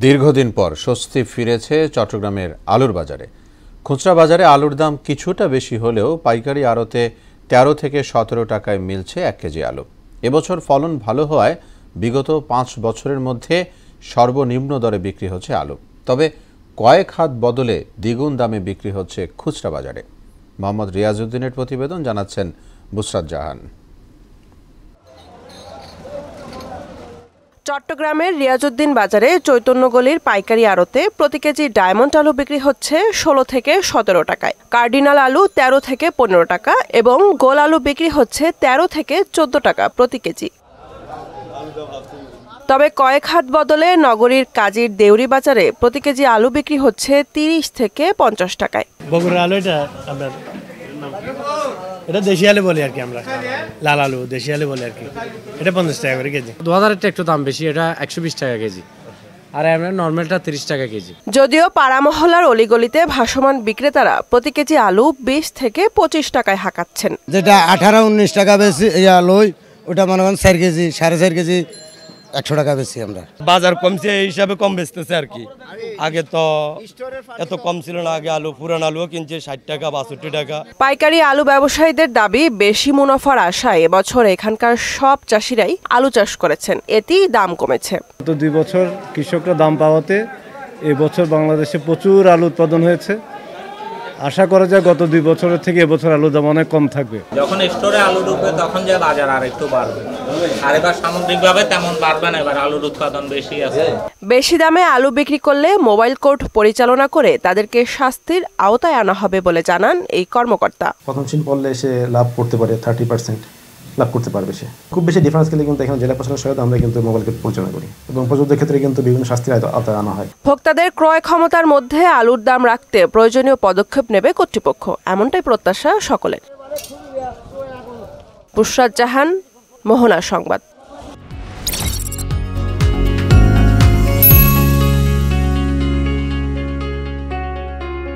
দীর্ঘদিন পর স্বস্তি ফিরেছে চট্টগ্রামের আলুর বাজারে। খুচরা বাজারে আলুর দাম কিছুটা বেশি হলেও পাইকারি আড়তে ১৩ থেকে ১৭ টাকায় মিলছে ১ কেজি আলু। এবছর ফলন ভালো হওয়ায় বিগত ৫ বছরের মধ্যে সর্বনিম্ন দরে বিক্রি হচ্ছে আলু। তবে কয়েক হাত বদলে দ্বিগুণ দামে বিক্রি হচ্ছে খুচরা বাজারে। মোহাম্মদ রিয়াজউদ্দিনের প্রতিবেদন, জানাচ্ছেন বুসরাত জাহান। চট্টগ্রামের রিয়াজউদ্দিন বাজারে চৈতন্যগলির পাইকারি আড়তে প্রতি কেজি ডায়মন্ড আলু বিক্রি হচ্ছে ১৬ থেকে ১৭ টাকায়, কার্ডিনাল আলু ১৩ থেকে ১৫ টাকা এবং গোল আলু বিক্রি হচ্ছে ১৩ থেকে ১৪ টাকা প্রতি কেজি। তবে কয়েক হাত বদলে নগরীর কাজীর দেউরি বাজারে প্রতি কেজি আলু বিক্রি হচ্ছে ৩০ থেকে ৫০ টাকায়। বগুড়ার আলু এটা দেশি আলু বলি আর কি, আমরা লাল আলু দেশি আলু বলি আর কি। এটা ৫০ টাকা করে কেজি। ২০০০-এরটা একটু দাম বেশি, এটা ১২০ টাকা কেজি, আর আমরা নর্মালটা ৩০ টাকা কেজি। যদিও পাড়া মহল্লার অলিগলিতে ভাসমান বিক্রেতারা প্রতি কেজি আলু ২০ থেকে ২৫ টাকায় হাঁকাচ্ছেন। যেটা ১৮-১৯ টাকা বেশি লই, ওটা মনে করেন ৪ কেজি ৪.৫ কেজি ১০০ টাকা বেশি। আমরা বাজার কমছে এই হিসাবে কম বেচতেছে আর কি। আগে তো এত কম ছিল না, আগে আলু পুরান আলুও কিনছে ৬০ টাকা ৬২ টাকা। পাইকারি আলু ব্যবসায়ীদের দাবি, বেশি মুনাফার আশায় এবছর এখানকার সব চাষিরাই আলু চাষ করেছেন, এতেই দাম কমেছে। গত ২ বছর কৃষকরা দাম পাওয়াতে এবছর বাংলাদেশে প্রচুর আলু উৎপাদন হয়েছে। আশা করা যায় গত ২ বছরের থেকে এবছর আলুর দাম অনেক কম থাকবে। যখন স্টোরে আলু ঢুকবে তখন যে বাজার আর একটু বাড়বে, আর এবার সামগ্রিকভাবে তেমন বাড়বে না, এবার আলুর উৎপাদন বেশি আছে। বেশি দামে আলু বিক্রি করলে মোবাইল কোর্ট পরিচালনা করে তাদেরকে শাস্তির আওতায় আনা হবে বলে জানান এই কর্মকর্তা। পতনশীল পড়লে সে লাভ করতে পারে, 30% লাভ করতে পারবে সে। খুব বেশি ডিফারেন্স গেলে কিন্তু এখানে জেলা প্রশাসনের সহায়তা আমরা কিন্তু মোবাইল কোর্ট পরিচালনা করি এবং প্রযোজ্য ক্ষেত্রে কিন্তু বিভিন্ন শাস্তির আওতায় আনা হয়। ভোক্তাদের ক্রয় ক্ষমতার মধ্যে আলুর দাম রাখতে প্রয়োজনীয় পদক্ষেপ নেবে কর্তৃপক্ষ, এমনটাই প্রত্যাশা সকলের। বুসরাত জাহান, মোহনা সংবাদ।